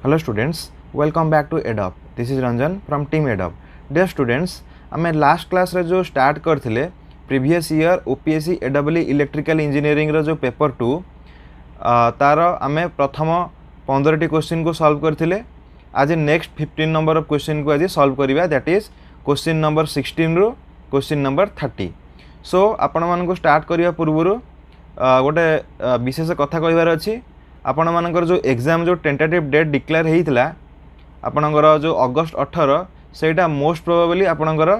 Hello students, welcome back to EDUP. This is Ranjan from team EDUP. Dear students, आमे last class रे जो start करथिले previous year OPSC AW electrical engineering रो जो paper 2 तार आमे प्रथम 15 टी क्वेश्चन को सॉल्व करथिले। आज नेक्स्ट 15 नंबर ऑफ क्वेश्चन को आज सॉल्व करिवा, दैट इज क्वेश्चन नंबर 16 रो क्वेश्चन नंबर 30। सो आपण मान को स्टार्ट करिया पूर्वरु गोटे विशेष कथा कहिबार अछि। आपण मानकर जो एग्जाम जो टेंटेटिव डेट डिक्लेयर होता आपणकर जो अगस्त 18 सेटा मोस्ट प्रोबेबली आपणकर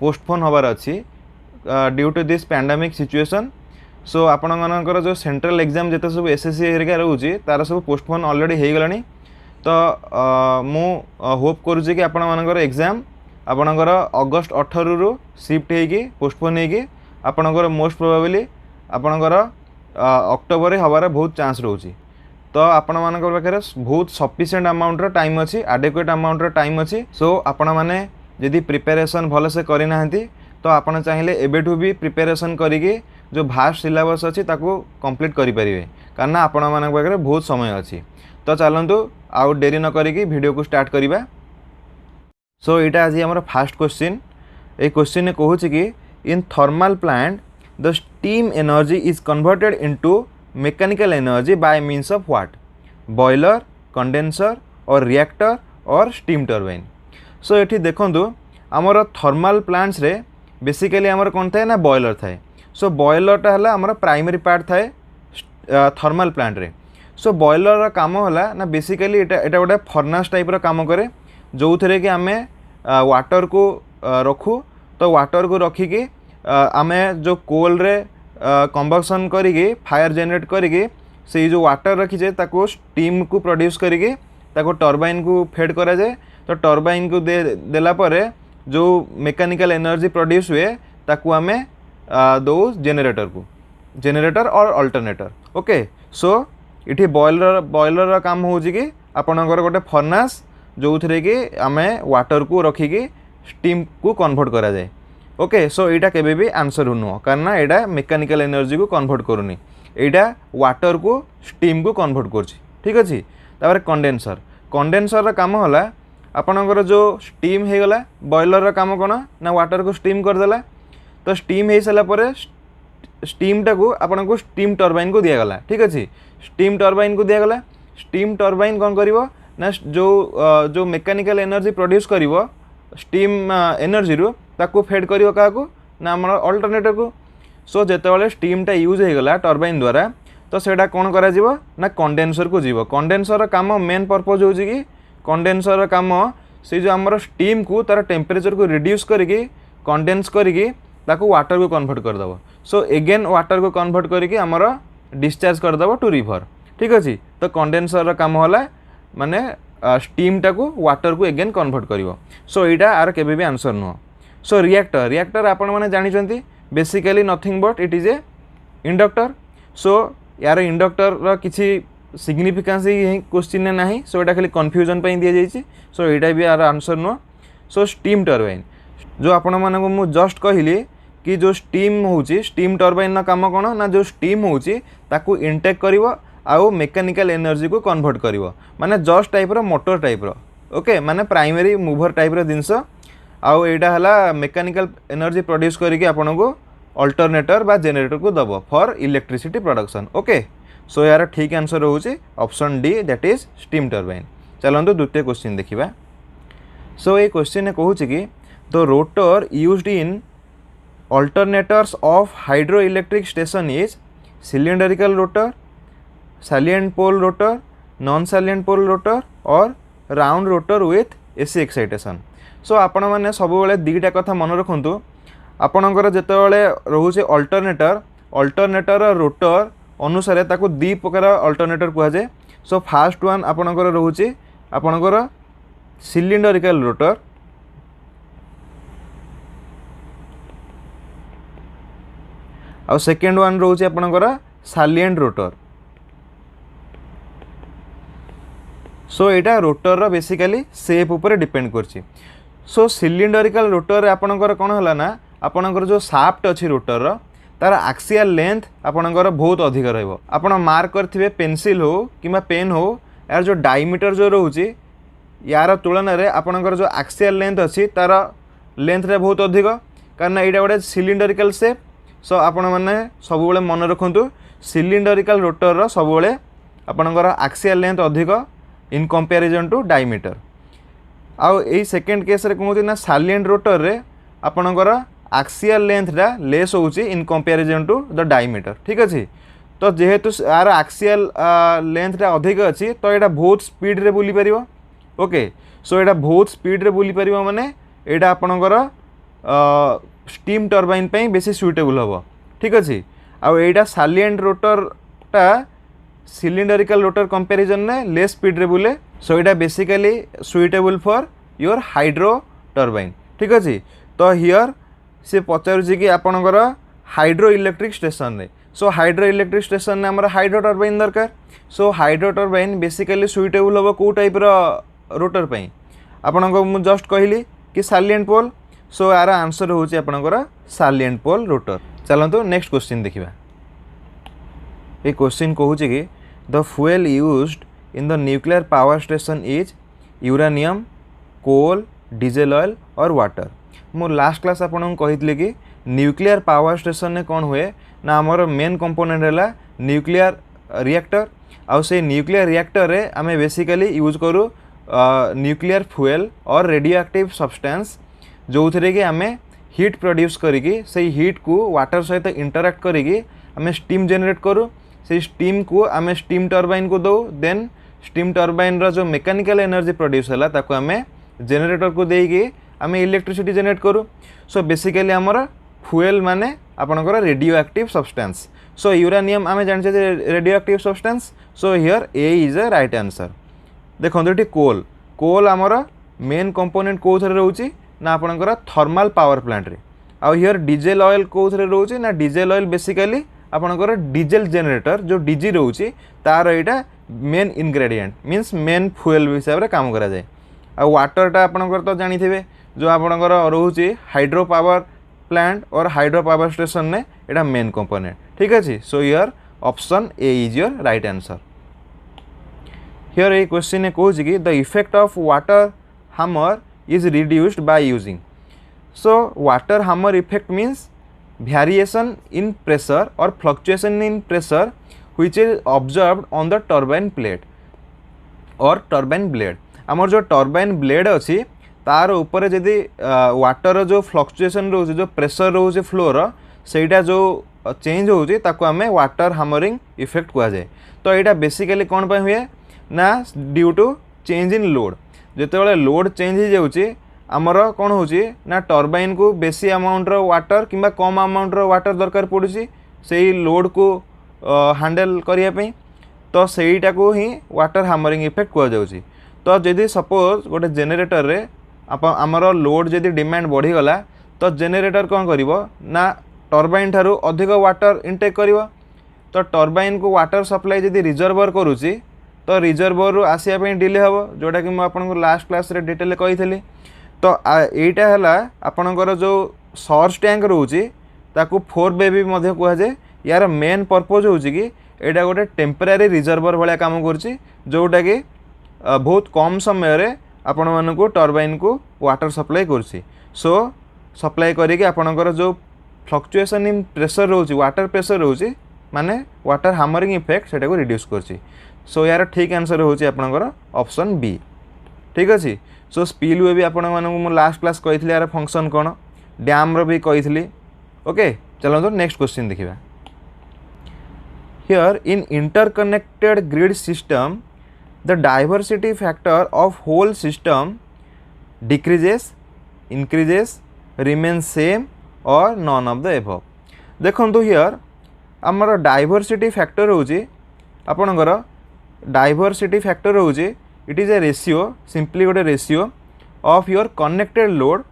पोस्टपोन होबार अच्छी due to this pandemic situation. So आपण मानकर जो सेंट्रल एग्जाम जिते सब एसएससी हेरिका रोचे तार सब पोस्टपोन ऑलरेडी हो गलानी। तो मु होप करुच्ची कि आपण मानकर एग्जाम आपणकर अगस्त 18 रु शिफ्ट होगी पोस्टपोन होगी आपणकर मोस्ट प्रोबेबली आपणकर अक्टोबर हबार बहुत चांस रोचे। तो आपण मान पाखे बहुत सफिशिएंट अमाउंट टाइम अच्छी, एडेक्वेट अमाउंट टाइम अच्छी। सो आपण मैंने जदि प्रिपेरेसन भल से करना तो आपण चाहिए एबेठू भी प्रिपेरेसन करिके जो भास्ट सिलेबस अच्छी ताको कंप्लीट करें, कारण आपण मान पाखे बहुत समय अच्छी। तो चलतु आउ डेरी न करिकी वीडियो को स्टार्ट करवा। सो यहाँ आज आम फास्ट क्वेश्चन, ये क्वेश्चन कहूँ कि in thermal plant the steam energy is converted into mechanical energy by means of what? Boiler, condenser और रिएक्टर और स्टीम टर्बाइन। सो ये देखो आमर थर्मल प्लांट्स रे बेसिकली आमर कौन थाए ना बॉयलर थाए। सो बॉयलरटा है आमर प्राइमरी पार्ट थाए थर्मल प्लांट रे। सो बॉयलर काम है ना बेसिकली एटा गोटे फर्नास टाइप रो काम करे जो थे कि आमे वाटर को रखू। तो वाटर को रखिकी आमे जो कोल रे कंबक्शन करिके फायर जनरेट करिके से जो वाटर रखीचे ताको स्टीम को प्रोड्यूस करिके ताको टर्बाइन को फेड करा जाए। तो टर्बाइन को देला परे जो मैकेनिकल एनर्जी प्रोड्यूस हुए ताको आमे दो जेनरेटर और अल्टरनेटर। ओके, सो इठी बॉयलर काम होउची कि आपनकर गोटे फर्नास जो थे कि आमे वाटर को रखिकी स्टीम को कन्वर्ट करा जाए। ओके, सो यहाँ केबे भी आंसर नुह, कारण यहाँ मेकानिकल एनर्जी को कन्वर्ट करूनी, यहाँ वाटर को स्टीम को कन्वर्ट कर। ठीक अच्छे। तापर कंडेनसर काम है आपणकर जो स्टीम हो गला, बॉयलर काम कौन ना वाटर को स्टीम करदेला। तो स्टीम हो सारापर स्टीमटा को आपन को स्टीम टर्बाइन को दिगला। ठीक अच्छे, स्टीम टर्बाइन को दिगला। स्टीम टर्बाइन कौन कर ना जो मेकानिकल एनर्जी प्रोड्यूस कर स्टीम एनर्जी रू ताको फेड करियो काको ना हमर अल्टरनेटर को। सो जेतेबेले स्टीमटा यूज हो गला टर्बाइन द्वारा तो सेटा कौन करा जीवो ना कंडेंसर को जीवो। कंडेंसर काम मेन पर्पज हो कि कंडेंसर काम से जो हमर स्टीम को तार टेम्परेचर को रिड्यूस करके कंडेंस करके ताको वाटर को कन्वर्ट कर दबो। सो एगेन वाटर को कन्वर्ट करके हमर डिस्चार्ज कर दबो टू रिवर। ठीक अछि। तो कंडेंसर काम होला माने स्टीमटा को वाटर को eigen convert करिवो। So Etah are केबे भी आंसर नुह। सो रिएक्टर आपण मैंने जानी basically nothing but it is a inductor. So यार इंडक्टर किसी सिग्निफिकेंस क्वेश्चन ना। सो यहाँ खाली कन्फ्यूजन दि जाइए। सो यहाँ भी यार आंसर नुह। सो स्टीम टर्बाइन जो आपण मानक मु जस्ट कहली कि जो स्टीम होची स्टीम टर्बाइन काम कौन ना जो स्टीम होची ताकू इनटेक करिवो आउ मेकानिकल एनर्जी को कन्वर्ट करिवो, माने जस्ट टाइप रो मोटर टाइप रो। ओके, माने प्राइमरी मूवर टाइप रो जिनस आउ एटा हला मेकानिकल एनर्जी प्रोड्यूस करके आपन को अल्टरनेटर बा जेनरेटर को दबो for electricity production. Okay, so यार ठीक आंसर होची option D, that is steam turbine. चलंतु द्वितीय क्वेश्चन देखिबा। सो ये क्वेश्चन कहूची कि the rotor used in alternators of hydro electric station is cylindrical rotor, salient pole rotor, non salient pole rotor और round rotor with AC excitation. So आपण मैंने सब दीटा कथा मन रखु। आपणकर जितेबाला रोचे अल्टरनेटर रोटर अनुसार ताको दी प्रकार अल्टरनेटर कहुए। सो फास्ट वन आपणकर रोचे आपणकर सिलिंडरिकल रोटर, आ सेकेंड वन रोचे आपणकर सैलिएंट रोटर। सो यहाँ रोटर बेसिकली शेप उपर डिपेंड करछि। सो सिलिंडरिकल रोटर आपणकर कौन है ना आपणकर जो साफ्ट अच्छी रोटर तार एक्सियल लेंथ आपणकर बहुत अधिक रहिबो। आपण मार्क करथिबे पेंसिल हो कि पेन हो यार जो डायमीटर जो रोचे यार तुलन में आपणकर जो एक्सियल लेंथ अच्छी तार लेंथटा बहुत अधिक कारण यहाँ गोटे सिलिंडरिकल शेप। सो आपण मैंने सब मन रखु सिलिंडरिकल रोटर सब आपणकर एक्सियल लेंथ अधिक इन कंपैरिजन टू डायमीटर। आउ यही सेकेंड केस रे कहूँ ना सालिएंट रोटर रे आपणकर एक्सियल लेंथटा लेस होची in comparison to the diameter. ठीक अच्छे तो जेहेतु यार एक्सियल लेंथटा अधिक अच्छी तो यहाँ बहुत स्पीड रे बुली पारिबो। ओके सो यहाँ बहुत स्पीड रे बुली पारिबो माने यहाँ आपणकर स्टीम टर्बाइन पे बेसी सुइटेबल हम। ठीक अच्छे आउ यहाँ सालिएंट रोटरटा सिलिंडरिकल रोटर कंपैरिजन ने लेस स्पीड रे बुले। सो यहाँ basically suitable for your hydro turbine. ठीक अच्छे तो हियर से पचारुची कि आपणकर हाइड्रो इलेक्ट्रिक स्टेशन रे। सो हाइड्रो इलेक्ट्रिक स्टेशन ने आमर हाइड्रो टर्बाइन दरकार। सो हाइड्रो टर्बाइन बेसिकली सुइटेबल हम कौ टाइप रोटर पे आपको मुझे जस्ट कहली कि सालिएंट पोल। सो यार आंसर होची आपणकर सालिएंट पोल रोटर। चलतु नेक्स्ट क्वेश्चन देखिबा। ये क्वेश्चन कहूँ कि the fuel used in the nuclear power station is uranium coal diesel oil और वाटर। मु लास्ट क्लास आपको कही कि न्यूक्लियर पावर स्टेशन ने कौन हुए ना आमर मेन कंपोनेंट है न्यूक्लियर रिएक्टर। आउ से न्यूक्लियर रिएक्टर रे आमे बेसिकली यूज करूँ न्यूक्लियर फ्यूएल और रेडियो एक्टिव सब्सटेंस जो थे कि आमे हीट प्रोड्यूस करिकी से हीट को वाटर सहित इंटरैक्ट करिकी आमे स्टीम जनरेट करूँ। से स्टीम को आमे स्टीम टर्बाइन को दो देन स्टीम टर्बाइन रो जो मेकानिकल एनर्जी प्रोड्यूस है ताको आमे जेनरेटर को देकी आमे इलेक्ट्रिसिटी जनरेट करूँ। सो बेसिकली आमर फ्यूएल माने आपणकर radio active substance. So uranium आमे जानछे radio active substance. So here A is a right answer. देखो ये कोल कोल आमर मेन कंपोनेंट कौ थे रोचे ना आपणकर थर्माल पावर प्लांट रे। आउ हियर डीजेल ऑयल कौ थे रोचे ना डीजेल ऑयल बेसिकली आपणकर डीजेल जनरेटर जो डीजी रोचे तार यहाँ main ingredient means main fuel हिसाब से काम करा जाए। आ वाटरटा आपणकर तो जानी जो आपणकर रोचे हाइड्रो पावर प्लांट और हाइड्रो पावर स्टेशन ने यहाँ मेन कंपोनेंट। ठीक अच्छे सो here option A is your right answer. Here ये क्वेश्चन ने कहूँ कि the effect of water hammer is reduced by using. So water hammer effect means variation in pressure or fluctuation in pressure which is observed on the turbine plate or turbine blade। आमर जो turbine blade अच्छी तार ऊपर जदि water जो fluctuation रोचे जो pressure रोचे फ्लोर सेटा जो चेंज होची ताको आमे वाटर हामरिंग इफेक्ट कह जाए। तो यहाँ बेसिकली कौन पे हुए ना due to change in load. जिते लोड चेंज हो जाऊँगी आमर कौन होची ना टर्बाइन को बेसी अमाउंट रो वाटर किंबा कम अमाउंट रो वाटर दरकार पड़ुची से लोड को हैंडल करिया पे। तो सेटा को ही वाटर हामरिंग इफेक्ट कह जाउची। तो जदि सपोज गोटे जेनेरेटर रे आमर लोड जदि डिमांड बढ़ीगला तो जेनेरेटर कौन करिवो ना टर्बाइन ठारू अधिक वाटर इनटेक करिवो। तो टर्बाइन को वाटर सप्लाई जदि रिजर्वर करूची तो रिजर्वर रु आसिया पे डिले हबो जोटा कि आपको लास्ट क्लास रे डिटेल कही। तो यहीटा है आपणकर जो सोर्स टैंक रोचे ताकू 4 भी कह जाए। यार मेन पर्पज हो कि यहाँ गोटे टेम्परारी रिजर्वर भाया काम करोटा कि बहुत कम समय रे आपण मानक टर्बाइन को वाटर सप्लाई करुँची। सो सप्लाई करिक आपणकर जो फ्लक्चुएसन इन प्रेशर रोचे वाटर प्रेशर रोचे माने वाटर हामरिंग इफेक्ट सेटा को रिड्यूस करछि। सो यार ठीक आंसर होची आपणकर ऑप्शन बी। ठीक अच्छे सो स्पिलवे भी आपण मानक लास्ट क्लास कही यार फंक्शन कौन डैम भी कही। ओके चलो तो नेक्स्ट क्वेश्चन देखिए। Here in interconnected grid system the diversity factor of whole system decreases increases remain same और नॉन ऑफ द एबव। देखो हियर आमर डाइवर्सिटी फैक्टर होची आपणकर डाइवर्सिटी फैक्टर होची it is a ratio simply गोटे ratio of your connected load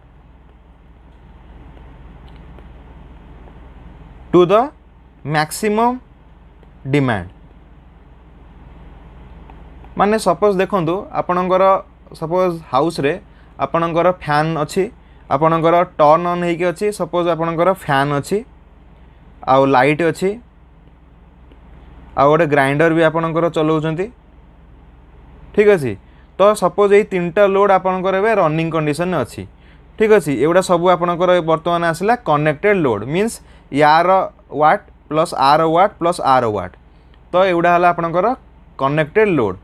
to the maximum demand. माने suppose देखंतु आपणकर सपोज हाउस रे आपणकर फैन अच्छी आपणकर टर्न ऑन होइके अच्छी सपोज आपणकर फैन अच्छी आउ लाइट अच्छी आ गोटे ग्राइंडर भी आपणकर चलाउछंती ठीक अच्छे। तो सपोज ये 3टा लोड आपंकर रनिंग कंडीशन अच्छी, ठीक अच्छे। एगुड़ा सब आपंकर बर्तमान आसला कनेक्टेड लोड मीन्स यार वाट प्लस आर वाट। तो एगुड़ा है आपंकर कनेक्टेड लोड।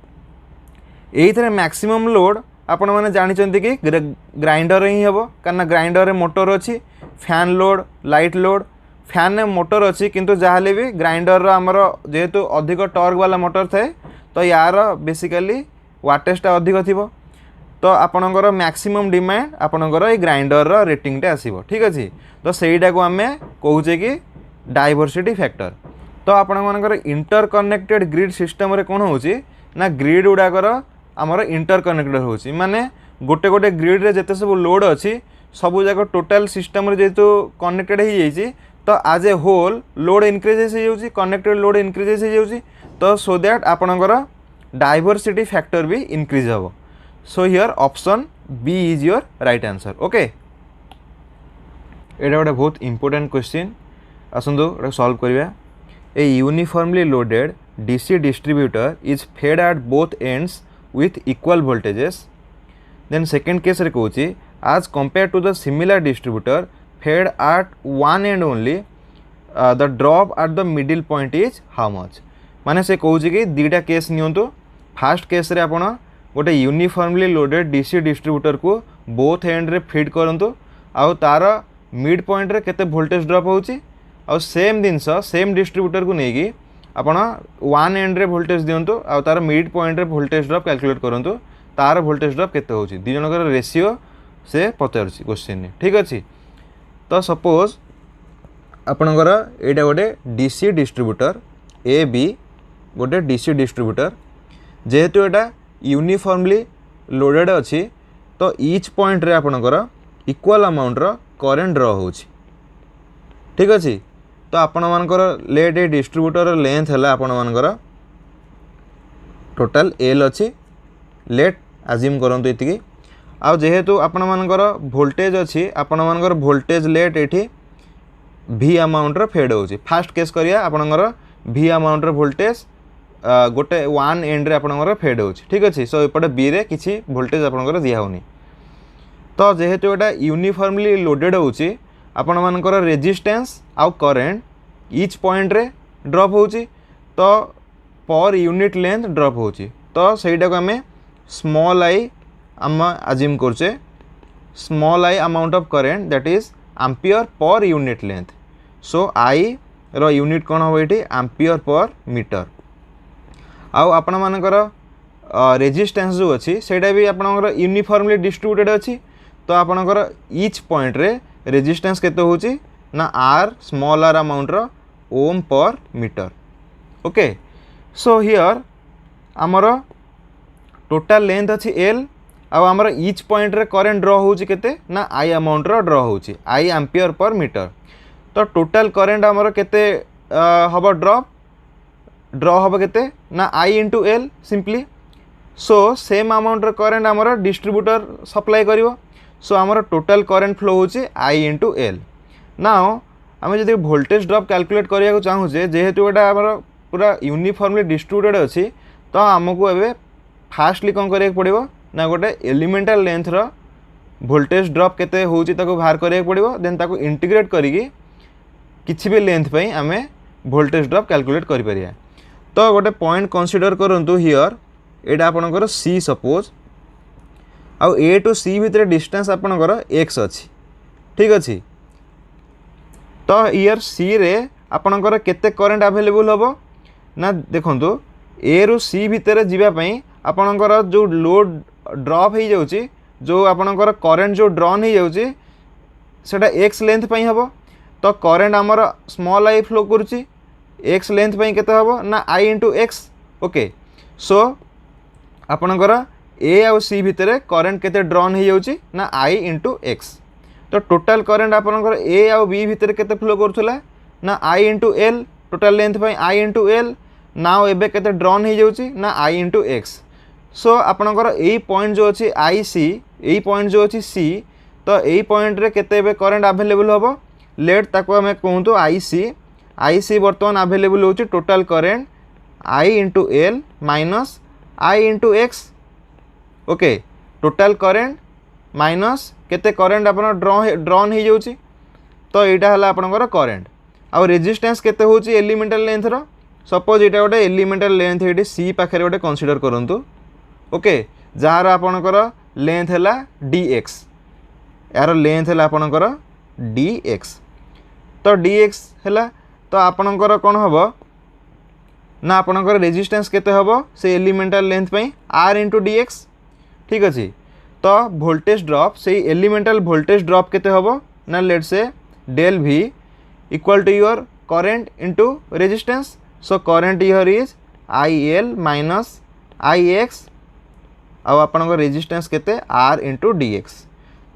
ये मैक्सिमम लोड आपण मैंने जानते कि ग्राइंडर ही हम कहीं ग्राइंडर रे मोटर अच्छी, fan load, light load. Fan में मोटर अच्छी किंतु जहाँ भी ग्राइंडर आमर जेहेतु अधिक टर्क वाला मोटर थाए तो यार बेसिकली वाटेजटा अधिक थी। तो आपणकर मैक्सिमम डिमांड आपणकर ये ग्राइंडर रेटिंगटे आसो, ठीक अच्छे। तो सहीटा को आम कहे कि डाइवर्सिटी फैक्टर। तो आपणकर इंटर कनेक्टेड ग्रिड सिस्टम रे कौन होची ना ग्रिड गुड़ाकर आमर इंटर कनेक्टेड होची, माने गोटे गोटे ग्रिड रे जेते सब लोड अच्छी सबू जाक टोटाल सिस्टम रे जेहेतु कनेक्टेड हो जाइए तो आज ए होल लोड इनक्रीजेस हो जाउची, कनेक्टेड लोड इनक्रीजेस हो जाउची। तो सो दैट आपणकर डाइवर्सिटी फैक्टर भी इनक्रीज हम। So here option B is your right answer. Okay, एटा गोटे बहुत इंपोर्टेंट क्वेश्चन, आसतु सॉल्व करिया। A uniformly loaded DC distributor is fed at both ends with equal voltages. Then second case रे कहूची as compared to the similar distributor fed at one end only, the drop at the middle point is how much. माने से कहूची कि दीटा case नियंतु। Fast case रे आपण गोटे uniformly loaded DC distributor को both and रे feed करंतु आउ तार मिड पॉइंट रे केते वोल्टेज ड्रॉप होची आउ सेम जिनस सेम डिस्ट्रीब्यूटर को नेकी आपण वन एंड रे वोल्टेज दिंतु आ तार मिड पॉइंट रे वोल्टेज ड्रॉप कैलकुलेट करंतु तार वोल्टेज ड्रॉप केते होची दी जनकर रेशियो से पचारछि क्वेश्चन ने, ठीक अछि। तो सपोज आपणकर एटा गोटे डीसी डिस्ट्रीब्यूटर ए बी गोटे डीसी डिस्ट्रीब्यूटर जेहेतु एटा यूनिफॉर्मली लोडेड अछि तो ईच पॉइंट रे आपणकर इक्वल अमाउंट रो करंट ड्रॉ होछि, ठीक अछि। तो आपण मानकर लेट ए डिस्ट्रीब्यूटर लेंथ है आपण मानकर टोटाल एल अच्छी लेट आज्यूम करंतु इतिकी आ जेहेतु आपण मानकर वोल्टेज अच्छी आपण मानकर वोल्टेज लेट एठी भी अमाउंट रो फेड होची। फास्ट केस करिया आपणकर भी अमाउंट रो वोल्टेज गोटे वन एंड रे आपणकर फेड होची, ठीक अछि। सो एपटे बी रे किछि वोल्टेज आपणकर दिया होनी। तो जेहेतु एटा यूनिफॉर्मली लोडेड होची आपण मानकर रेजिस्टेंस आउ करेंट ईच पॉइंट रे ड्रॉप होची तो पर यूनिट लेंथ ड्रॉप होची। तो सहीटा को आम स्मॉल आई आम आज्यूम करछे small I amount of current that is ampere per unit length. So I रो यूनिट कौन हम ये एम्पियर पर मीटर। आउ आपण मानकर रेजिस्टेंस जो अच्छी सेटा भी आपणकर यूनिफॉर्मली डिस्ट्रीब्यूटेड अच्छी तो आपणकर ईच पॉइंट रे रेजिस्टेंस केते होची ना आर स्मॉल आर अमाउंट रो ohm per metre. Okay, so here आमर टोटाल लेंथ अच्छी एल आउ आमर ईच पॉइंट रे करंट ड्रॉ होची केते ना आई अमाउंट रो ड्रॉ होची आई एम्पियर पर मीटर। तो टोटाल करंट आमर केते हबो ड्रॉ हबो केते ना I into L simply. So same amount रो करंट आमर डिस्ट्रीब्यूटर सप्लाई करिवो। सो आमर टोटाल करंट फ्लो होची आई इंटू एल। नाउ आम जब वोल्टेज ड्रॉप कैलकुलेट करिया को चाहूचे जेहेतु एटा आमर पूरा यूनिफॉर्मली डिस्ट्रीब्यूटेड अच्छी तो आमको एबे फास्टली कौन करिया पड़िबो ना गोटे एलिमेंटल लेंथ रो वोल्टेज ड्रॉप केते होची ताको बाहर करिया पड़िबो देन ताको इंटीग्रेट करिकी किछि भी लेंथ पई आमे वोल्टेज ड्रॉप कैलकुलेट करि परिया। तो गोटे पॉइंट कंसीडर करंतु हियर एटा आपनकर सी सपोज आउ ए टू सी भितर डिस्टेंस आपनकर एक्स अच्छी, ठीक अच्छी। तो हियर सी रे आपनकर केते करंट अवेलेबल होबो ना देखंतु ए रु सी भितर जीवा पई आपनकर जो लोड ड्रॉप हो जाउची जो आपनकर करंट जो ड्रॉन हो जाउची सेटा एक्स लेंथ पई हबो। तो करंट आमर स्मॉल आई फ्लो करूची एक्स लेंथ पई केते हबो ना आई इंटू एक्स। ओके, सो आपनकर ए आउ सी भितर करंट केते ड्रॉन हो जाउची ना आई इंटू एक्स। तो टोटाल करंट आपनकर ए आउ बी भितर केते फ्लो करथुला ना I into L total length पई आई इंटू एल। नाउ एबे केते ड्रॉन हो जाउची ना आई इंटू एक्स। सो आपनकर एई पॉइंट जो अछि आई सी एई पॉइंट जो अछि सी तो एई पॉइंट रे केते एबे करंट अवेलेबल होबो लेट ताको हमें कहूँ आई सी बर्तमान अवेलेबल होची total current I into L minus I into x okay total current minus केते करेंट आपन ड्रॉन हो जाउची तो यहाँ है आपंकर करेंट आउ रेजिस्टेंस केते होची एलिमेंटल लेंथ रो सपोज यहाँ गोटे एलिमेंटल लेंथ ये सी पाखे गोटे कनसीडर करूँ ओके जार आपणकर लेंथ है dx यार लेंथ है आपणकर dx तो dx है तो आपणकर कौन हम ना आपणकर रेजिस्टेंस केते हम से एलिमेंटल लेंथ पे r इंटू dx ठीक अच्छे तो वोल्टेज ड्रॉप से एलिमेंटल वोल्टेज ड्रॉप केते हम ना let say del v equal to your current into resistance so current here is IL minus IX आउ आपन रेजिस्टेंस केते R इंटू dx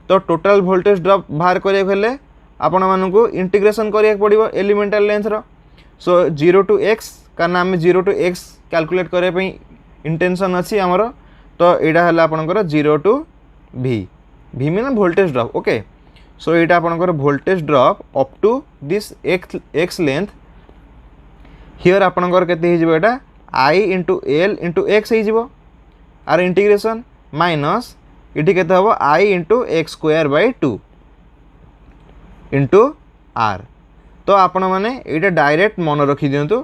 तो टोटाल वोल्टेज ड्रॉप बाहर करें आपण मानू इंटीग्रेशन करिया पड़िबो एलिमेंटल लेंथ रो सो 0 टू x कारण आम 0 टू x कैलकुलेट करने इंटेंशन अच्छी आमर तो यहाँ है आपंकर 0 to v v mean voltage drop okay so यहाँ आपंकर voltage drop up to this x length here आपंकर केते हो यहाँ I into L into x हो आर इंटीग्रेशन माइनस ये केते हम I into x square by 2 into R तो आपण मैंने ये डायरेक्ट मन रखी दिंतु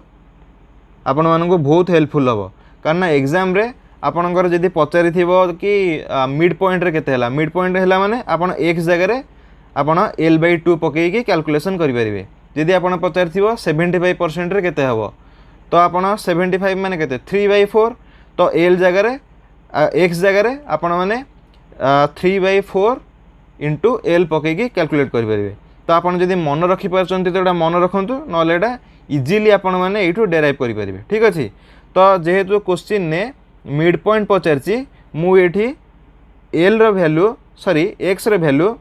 आपण मानक बहुत हेल्पफुल हम कारण एग्जाम रे आपणकर जदि पचारि कि मिड पॉइंट रे केते हला मिड पॉइंट है माने आपण एक्स जगह आपण L/2 पकईकी कैलकुलेशन करेंगे जदि आपण पचारि 75% रे केते हबो तो आपण 75 माने केते 3/4 तो L जगह एक्स जगह आपण मैंने 3/4 इंटू L पकईकी कैलकुलेट करेंगे तो आपन जदि मन रखिपार तो यहाँ मन रखु ना यहाँ इजिली आपण मैंने ये डेराइव करेंगे ठीक अच्छे तो जेहेतु क्वेश्चन ने मिड पॉइंट पचारि मुझे एल रैल्यू सॉरी एक्स रैल्यू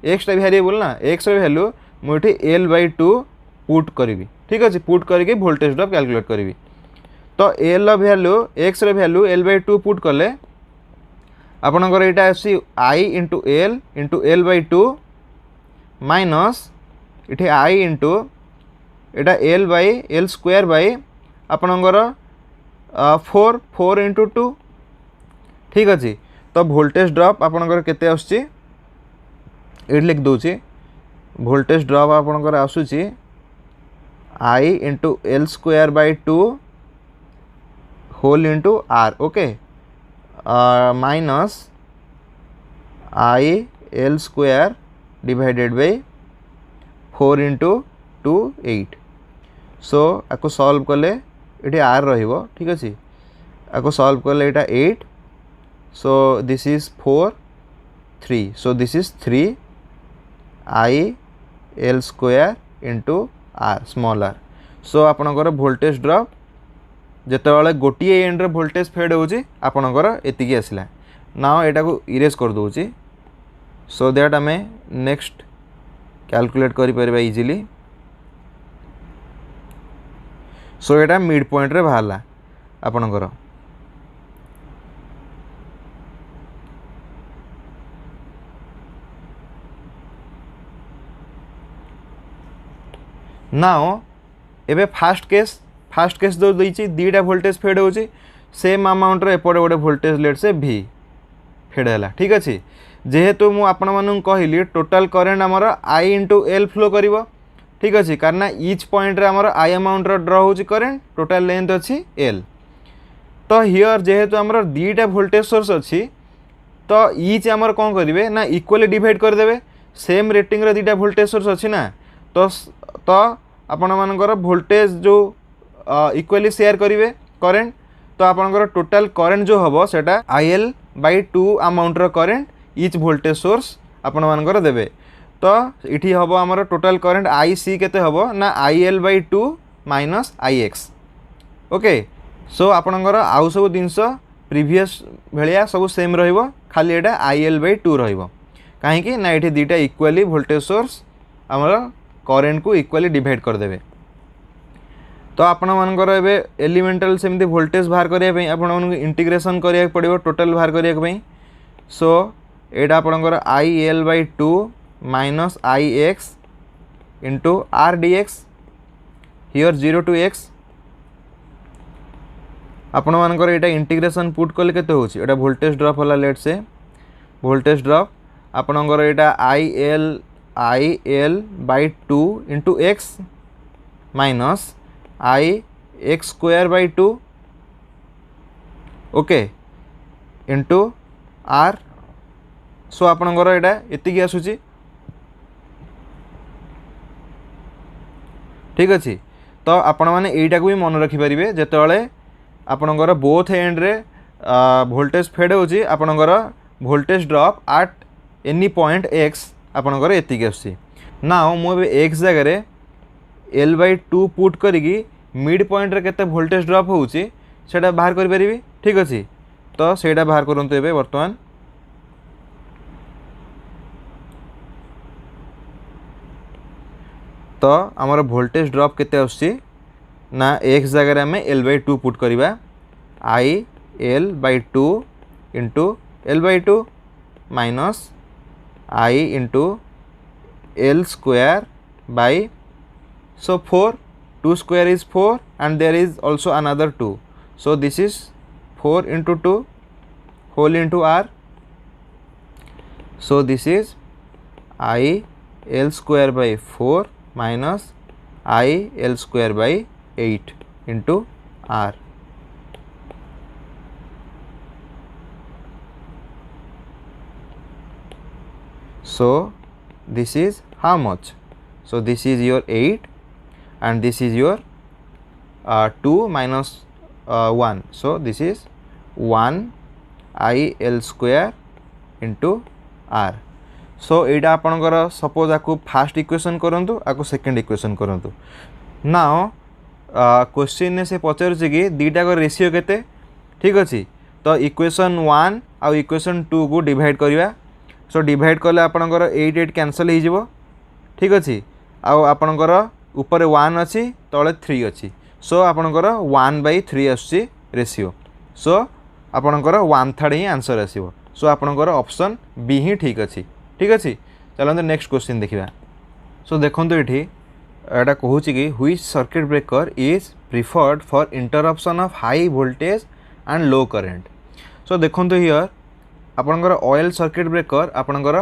एक्सटा वेरिएबल ना एक्स रैल्यू मुझे L/2 पुट करी ठीक अच्छे पुट करके वोल्टेज ड्रॉप कैलकुलेट करी तो L value x value L/2 put कले आपणकर यहाँ आसी I into L into L/2 minus इटे I into Etah L square bye आपणकर 4 इंटू 2 ठीक अच्छे तो वोल्टेज ड्रॉप आपणकर केते आसुची ये लिख दूची वोल्टेज ड्रॉप आपणकर आसुची I into L square by 2 whole into R okay minus IL square divided by 4 into 2 8 so आपको सॉल्व कले ये R रहिबो ठीक अच्छे आपको सॉल्व कले ये 8 so this is 4 3 so this is 3 IL square into R small r सो आपणकर वोल्टेज ड्रॉप जिते गोटे एंड वोल्टेज फेड होची आपणकर एतिकी आसला नाउ एटा को इरेज कर दोची सो दैट आम नेक्स्ट कैलकुलेट करि परिबा इजीली सो एटा मिड पॉइंट रे बाहरला आपणकर नाउ एबे फास्ट केस जो देछि दीटा वोल्टेज फेड होची सेम अमाउंट रे एपटे गोटे वोल्टेज लेट से V फेड हैला ठीक अच्छे जेहेतु मु आपण मानू कहली टोटाल करेंट आमर I इंटू L फ्लो करिवो ठीक अच्छे कारण ईच पॉइंट रे आमर I अमाउंट रो ड्रॉ होची करेंट टोटाल लेंथ अच्छी L तो हियर जेहेतु आमर दीटा वोल्टेज सोर्स अच्छी तो ईच आमर कौन करेंगे ना इक्वली डिवाइड करदे सेम रेटिंग रे दीटा वोल्टेज सोर्स अच्छी ना तो आपण मानकर वोल्टेज जो इक्वली शेयर करेंगे करेंट तो आपनकर टोटाल करेंट जो हम सेटा IL/2 अमाउंट रो करेंट ईच वोल्टेज सोर्स आपण मानकर देबे तो इठी हम आमर टोटाल करेंट IC केते हम ना IL/2 minus IX okay so आपनकर आउ सब जिनस प्रीवियस भलिया सब सेम रहिबो खाली एटा IL/2 रहिबो काहेकि ना एठी दीटा इक्वली वोल्टेज सोर्स आमर करेंट को इक्वली डिवाइड करदेवे तो आपण मानकर एबे एलिमेंटल सेमती वोल्टेज बाहर करने आपण मानक इंटीग्रेशन करिया पड़िबो टोटल बाहर करिया सो एटा आपणकर IL/2 minus IX into R dx here 0 to x आपण मानकर एटा इंटीग्रेशन पुट कले केते होची एटा वोल्टेज ड्रॉप होला लेट से वोल्टेज ड्रॉप आपणकर एटा IL by 2 into x minus x square by 2 okay into r सो आपणकर एटा एतिकी आसुची ठीक अच्छे तो आपण मैंने यहीटा को भी मन रखिपारे जिते आपणकर बोथ एंड रे वोल्टेज फेड होची आपणकर voltage drop at any point x आपणकर एतिकी आसुची नाउ मु एक्स जगह L/2 पुट करी मिड पॉइंट रे केते वोल्टेज ड्रॉप होची सेटा बाहर करि परिबी ठीक अच्छे तो सेटा बाहर करंतु एबे वर्तमान तो आमर वोल्टेज ड्रॉप केते आसुची ना एक्स जगह आम L/2 पुट करिबा IL/2 into L/2 minus I into L square by so 4 2 square is 4 and there is also another 2 so this is 4 into 2 whole into r so this is IL square by 4 minus IL square by 8 into r so this is how much so this is your 8 and this is your 2 minus 1 so this is 1 IL square into r सो यहाँ आपणकर suppose आपको fast equation करंतु आपको second equation करंतु now question ने से पचारुचे कि दीटा को रेशियो केते ठीक अच्छे तो इक्वेशन 1 आउ इक्वेशन 2 को डिवाइड करवा सो डिवाइड कले आपणकर 8 8 कैंसल हो जिवो ठीक अच्छे आउ आपणकर ऊपर 1 अच्छी तले 3 अच्छी सो आपणकर 1/3 आसुची रेशियो सो आपणकर 1/3 ही आंसर आसीबो सो आपणकर ऑप्शन बी ही ठीक अच्छी ठीक अच्छे चलते नेक्स्ट क्वेश्चन देखा सो देखो ये एटा कहूँ कि which circuit breaker is preferred for interruption of high voltage and low current so देखो हियर आपणकर ऑयल सर्किट ब्रेकर आपणकर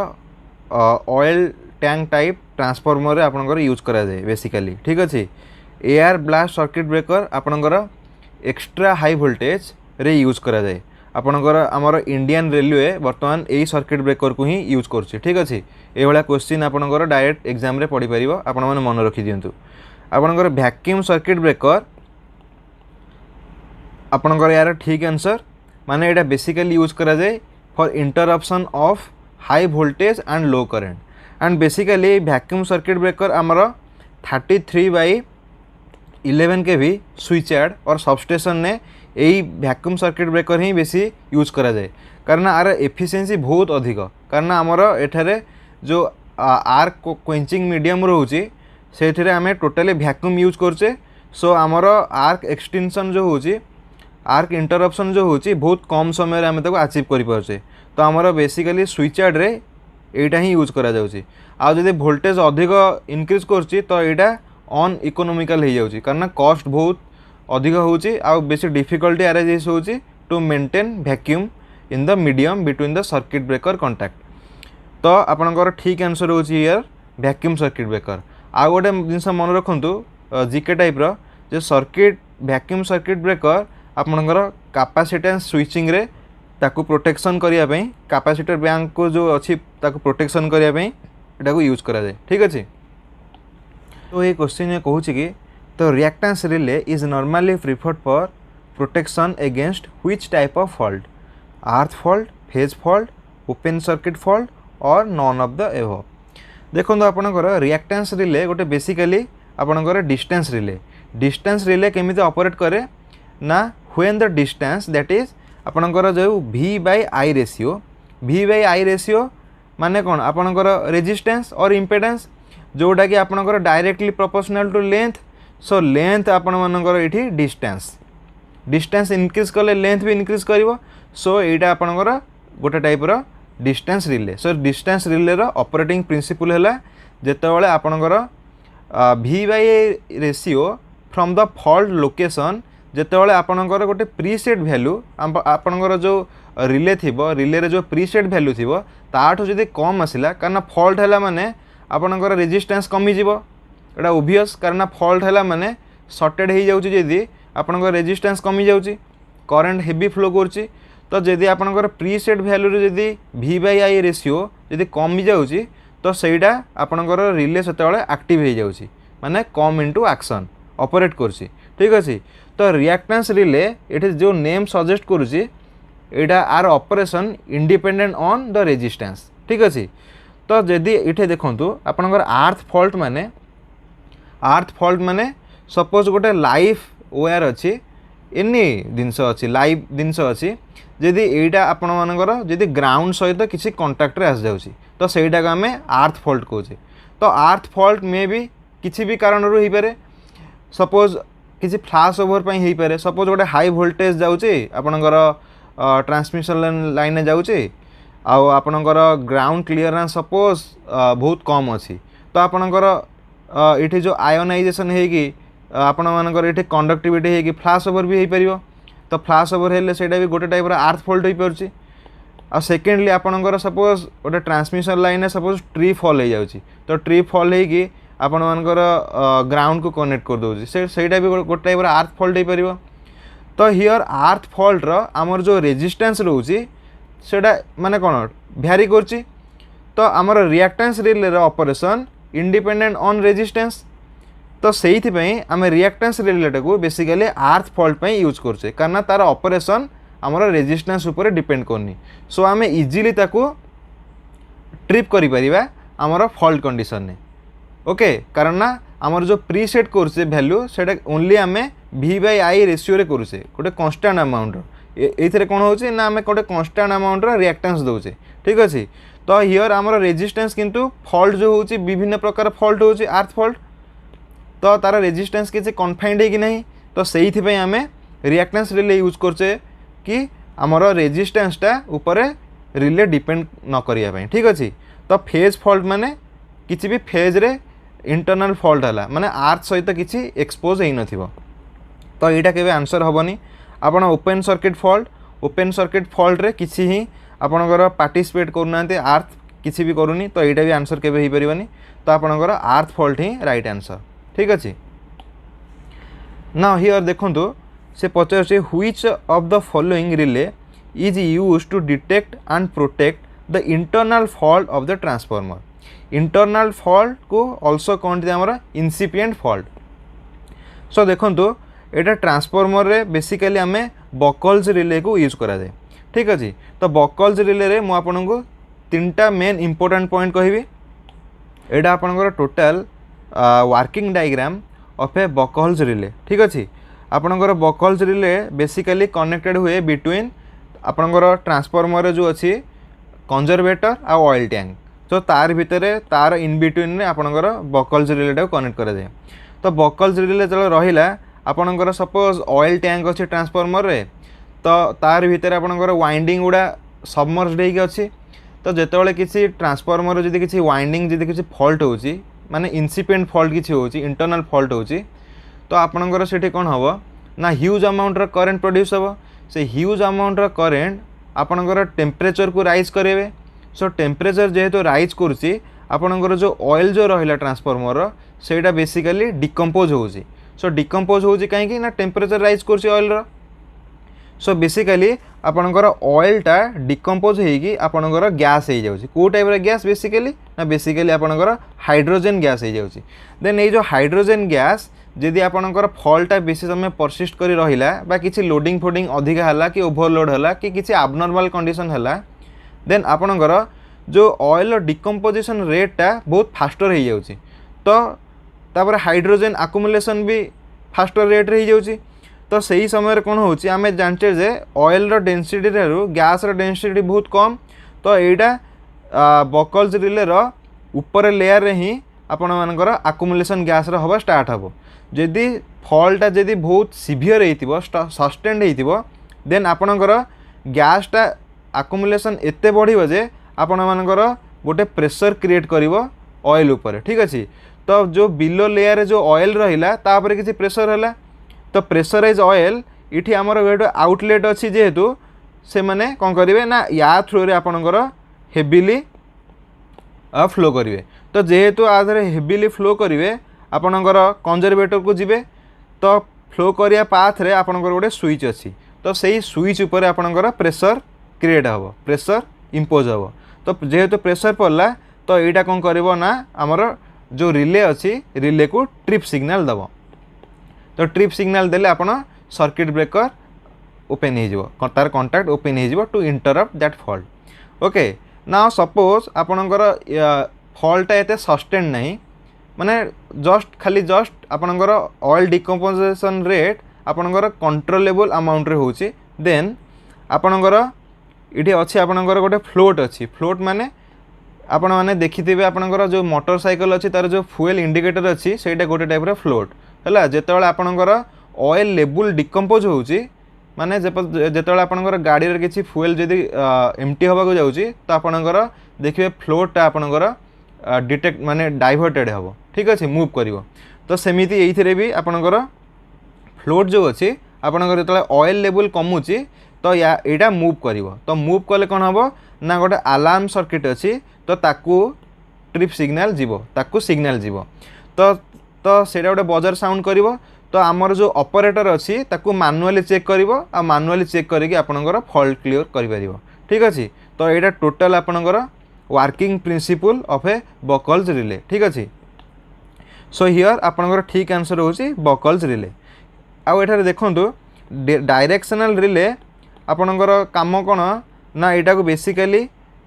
ऑयल टैंक टाइप ट्रांसफॉर्मर आपणकर यूज करा जाए बेसिकली ठीक अच्छे एयर ब्लास्ट सर्किट ब्रेकर आपणकर एक्स्ट्रा हाई वोल्टेज रे यूज करा जाए आपणकर आमर इंडियन रेलवे वर्तमान यही सर्किट ब्रेकर को ही यूज कर ठीक अच्छे ये क्वेश्चन आपणकर डायरेक्ट एग्जाम रे पढ़ी पार आपण मैंने मन रखी दिंतु आपणकर वैक्यूम सर्किट ब्रेकर आपणकर यार ठीक आंसर माने एटा बेसिकली यूज करा जाए for interruption of high voltage and low current and basically vacuum circuit breaker आमर 33/11 kV स्विच यार्ड और सबस्टेशन ने यही वैक्यूम सर्किट ब्रेकर ही बेसी यूज करा जाए कारण आर एफिशिएंसी बहुत अधिक कारण आमर एठारे जो आर क्वेंचिंग मीडियम रोचे से आम टोटाली वैक्यूम यूज करचे सो आमर आर्क एक्सटेंशन जो होची आर्क इंटरप्शन जो होची बहुत कम समय आम ताको अचीव कर पारे तो आमर बेसिकली स्विच यार्ड रे एटा ही यूज करा जाउची आ जदि वोल्टेज अधिक इनक्रीज करची तो एटा अन इकोनोमिकल हो जाउची कारण कॉस्ट बहुत अधिक होची आ बेसी डिफिकल्टी अराइज होची to maintain vacuum in the medium between the circuit breaker contact तो आपनकर ठीक आंसर होची हियर वैक्यूम सर्किट ब्रेकर आ गोटे जिनस मन रखंतु जीके टाइप रो जे सर्किट वैक्यूम सर्किट ब्रेकर आपनकर कैपेसिटेंस स्विचिंग रे ताकू प्रोटेक्शन करिया पई कैपेसिटर बैंक को जो अच्छी ताकू प्रोटेक्शन करिया पई एटा को यूज करा जाए ठीक अछि तो ये क्वेश्चन ये कहूची कि तो reactance relay is normally preferred for protection against which type of fault earth fault phase fault open circuit fault और नॉन ऑफ द एबव देखो आपनकर रिएक्टेंस रिले गोटे बेसिकली आपनकर डिस्टेंस रिले केमिति ऑपरेट करे ना when the distance that is आपनकर जो V/I रेशियो माने कौन आपनकर रेजिस्टेंस और इम्पेडेंस जोटा कि आपनकर directly proportional to length so length आपण मानकर ये डिस्टेंस इनक्रीज कले लेंथ भी इनक्रीज करिवो सो एटा आपनकर गोटे टाइप रो distance relay so distance relay रो ऑपरेटिंग प्रिंसिपल हैला जेतेबेले आपनकर V/I ratio from the fault location जितेबाला आपणकर गोटे प्रीसेट भैल्यू आपणकर जो रिले थी रिले जो प्रीसेट भैल्यू थी ताठू जदि कम आसला कारण फॉल्ट है माने आपणकर रेजिस्टेंस कमिज एटा ओबियस कारण फॉल्ट है माने सर्टेड हो जाऊँगी जदि आपणकर रेजिस्टेंस कमी जाऊँगी करेन्ट हेवी फ्लो करुच्ची तो जदि आपणकर प्रीसेट भैल्यू जदि V बाय I रेशियो जदि कमी जाऊँगी तो सहीटा आपणकर रिले से एक्टिव हो जाऊँगी माने कम इनटू एक्शन ऑपरेट करुच्ची ठीक अच्छे। तो रिएक्टेंस रिले ये जो नेम सजेस्ट करुच्ची यहाँ आर operation independent on the resistance ठीक अच्छे। तो जदि ये देखूँ आपणकर आर्थ फॉल्ट माने सपोज गोटे लाइफ वायर अच्छी एनी जिनस अच्छी लाइव जिनस अच्छी जदि एटा आपण मानकर जदि ग्राउंड सहित किसी कंटाक्ट आस जाउची तो सेटा को आम आर्थ फॉल्ट कहूँ। तो आर्थ फॉल्ट में भी किसी भी कारण हो पारे सपोज किसी फ्लाश ओवर हो पारे सपोज गोटे हाई वोल्टेज जाऊँगी आपणकर ट्रांसमिशन लाइन जाऊँगी आपणकर ग्राउंड क्लीयरेंस सपोज बहुत कम अच्छी तो आपणकर ये जो आयोनाइजेशन होगी आपण मानकर ये कंडक्टिविटी होगी फ्लाश ओवर भी हो पार तो फ्लाश ओवर हेल्ले सेटा भी गोटे टाइप आर्थ फॉल्ट हो पार्ची। आ सेकेंडली आपणकर सपोज गोटे transmission line suppose tree fall हो जाऊँगी तो ट्री फॉल होगी आपण मानकर ग्राउंड को कनेक्ट कर दूँ सेटा भी गोटे टाइप आर्थ फॉल्ट हो पार। तो हियर आर्थ फॉल्ट आमर जो रेजिस्टेंस रोचे सेटा माने कौन भ्यारी करची तो आमर reactance relay operation independent on resistance तो से आम रिएक्टेंस रिलेटा को बेसिकली आर्थ फॉल्ट यूज करछे कारण तार ऑपरेशन आमर रेजिस्टेंस ऊपर डिपेंड करनी सो आम इजिली ताको ट्रिप करि परिबा आमर फॉल्ट कंडीशन ने ओके कारण आमर जो प्रीसेट करछे वैल्यू सेटा ओनली आम V बाय I रेशियो रे करूचे गोटे कांस्टेंट अमाउंट ये कौन होची ना आम गोटे कांस्टेंट अमाउंट रिएक्टेंस दौचे ठीक अच्छे। तो हियर आमर रेजिस्टेंस किंतु फॉल्ट जो होची विभिन्न प्रकार फॉल्ट होची आर्थ फॉल्ट तो तार रेजिस्टेंस किसी कन्फाइंड है कि नहीं तो से आम रिएक्टेंस रिले यूज करचे कि आमर रेजिस्टेंसटा ऊपर रिले डिपेंड न करिया ठीक अच्छे। तो फेज फॉल्ट माने किसी भी फेज रे इंटरनल फॉल्ट है माने आर्थ सहित किसी एक्सपोज हो नथिबो तो यहाँ केबे आंसर हेनी। आपण ओपन सर्किट फॉल्ट रे किसी ही आपणकर पार्टिसिपेट करूना आर्थ किसी भी करूनी तो यहाँ भी आंसर केबे हो पारिबनी तो आपणकर आर्थ फॉल्ट ही राइट आंसर ठीक अच्छे। ना हियर देखंतु से पचारे which of the following relay is use to detect and protect the internal fault of the transformer. Internal fault को ऑल्सो कहते हैं इनसिपिएंट फॉल्ट। सो देखंतु एटा ट्रांसफॉर्मर रे बेसिकली आम बकल्स रिले को यूज करा जाए ठीक अच्छे। तो बकल्स रिले रे मु आपनको तीनटा मेन इंपोर्टेंट पॉइंट कहबी एटा आपनकर total working diagram of A buckles relay ठीक अच्छे। आपनकर बकल्स रिले बेसिकली कनेक्टेड हुए बिटवीन आपनकर ट्रांसफॉर्मर जो अच्छी कंजर्वेटर आ ऑयल टैंक तो तार भितर तार इन बिटवीन आपनकर बकल्स रिलेटा कनेक्ट करा जाए। तो बकल्स रिले जो रहिला आपनकर सपोज ऑयल टैंक अच्छे ट्रांसफॉर्मर रे तो तार भितर आपनकर वाइंडिंग गुड़ा सबमर्ज्ड होइके अच्छी तो जेतेबेले किसी ट्रांसफॉर्मर जदि किसी वाइंडिंग जदि किसी फॉल्ट होची माने इनसिपिएंट फॉल्ट किसी होची इंटरनल फॉल्ट होची तो आपनकर सेठी कोन हबो ना ह्यूज अमाउंट रो करंट प्रोड्यूस हबो से ह्यूज अमाउंट रो करंट आपनकर टेम्परेचर को राइज करेबे। सो टेम्परेचर जेहेतु राइज करुची आपनकर जो ऑयल जो रहिला ट्रांसफॉर्मर रो सेटा बेसिकली डिकम्पोज होची। सो डिकम्पोज होची काहेकि ना टेम्परेचर राइज करुची ऑयल रो सो बेसिकली आपनकर ऑयलटा डिकम्पोज होगी आपनकर गैस हो जाउची को टाइप रो गैस बेसिकली ना बेसिकली आपनकर हाइड्रोजन गैस हो जाउची। देन ये जो हाइड्रोजन गैस जदि आपनकर फॉल्टा बेसी समय परसिस्ट करी रहिला बा किछि लोडिंग फोडिंग अधिका हला कि ओवरलोड हला कि किछि एबनॉर्मल कंडीशन हला देन आपनकर जो ऑयल डिकम्पोजिशन रेटटा बहुत फास्टर हो जाउची तो तापर हाइड्रोजन अक्युमुलेशन भी फास्टर रेट रे हो जाउची। तो सही समय कौन होची आमे जानचे जे ऑयल रो डेंसिटी रू गैस रो डेंसिटी बहुत कम तो यहाँ बकल्स रिले रो ऊपर लेयर रे ही आपण मानकर अक्युमुलेशन गैस रो हवा स्टार्ट हबो। जदि फॉल्टा जदि बहुत सिवियर होइतिबो सस्टेन्ड होइतिबो देन आपणकर गैसटा अक्युमुलेशन एते बढ़िबो जे आपण मानकर गोटे प्रेशर क्रिएट करिवो ऑयल ऊपर ठीक अछि। तो जो बिलो लेयर जो ऑयल रहिला तापर किसी प्रेशर हला तो प्रेसराइज ऑयल इठी आमर गोटे आउटलेट अच्छी जेहेतु से मैंने कौन करेंगे ना या थ्रू रे आपणकर हेविली फ्लो करेंगे। तो जेहेतु आधे हेविली फ्लो करेंगे आपणकर कंजर्वेटर को जीवे तो फ्लो करिया पाथ रे आपणकर गोटे स्विच अच्छी तो सही स्विच उपर आपणकर प्रेशर क्रिएट हम प्रेशर इम्पोज हम। तो जेहेतु प्रेशर पड़ला तो यहाँ कौन कर ना आमर जो रिले अच्छी रिले को ट्रिप सिग्नल दब। तो ट्रिप सिग्नल देले आपण सर्किट ब्रेकर ओपन हो तार कंटाक्ट ओपन हो to interrupt that fault. Okay ना सपोज आपणकर फॉल्टा एते सस्टेन नहीं माने जस्ट खाली जस्ट आपणकर ऑयल डिकम्पोजिशन रेट आपणकर कंट्रोलेबल अमाउंट रे होची देन आपणकर इठी अच्छी आपणकर गोटे फ्लोट अच्छी फ्लोट माने आपण मैंने देखिथे आपणकर जो मोटरसाइकल अच्छी तार जो फ्यूएल इंडिकेटर अच्छी सेटा गोटे टाइप रो फ्लोट है जिते आपणकर ऑयल लेवल डिकम्पोज होची माने जिते आपणकर गाड़ी रे किछि फ्यूएल जदि एम्प्टी होबाको जाउची तो आपणकर देखिए फ्लोटा आपणकर डिटेक्ट माने डाइवर्टेड हम ठीक अच्छे मूव करिवो। तो सेमिति एइथिरे भी आपणकर फ्लोट जो अच्छी आपणकर जतले ऑयल लेवल कमुची तो या एटा मूव करिवो। तो मूव कले कोन हबो ना गोटे अलार्म सर्किट अच्छी तो ताकू ट्रिप सिग्नल जीवो ताकू सिग्नल जीवो तो तो सेटा गोटे बजर साउंड करिवो। तो आमर जो ऑपरेटर अच्छी ताकू मैनुअली चेक करिवो आ मैनुअली चेक करके आपणकर फॉल्ट क्लियर करि परिवो ठीक अच्छे। तो एटा टोटल आपणकर working principle of A buckles relay ठीक अच्छे। सो हियर आपणकर ठीक आंसर होची बकल्स रिले। आउ एठारे देखंतु डायरेक्शनल रिले आपणकर काम कोन ना एटा को बेसिकली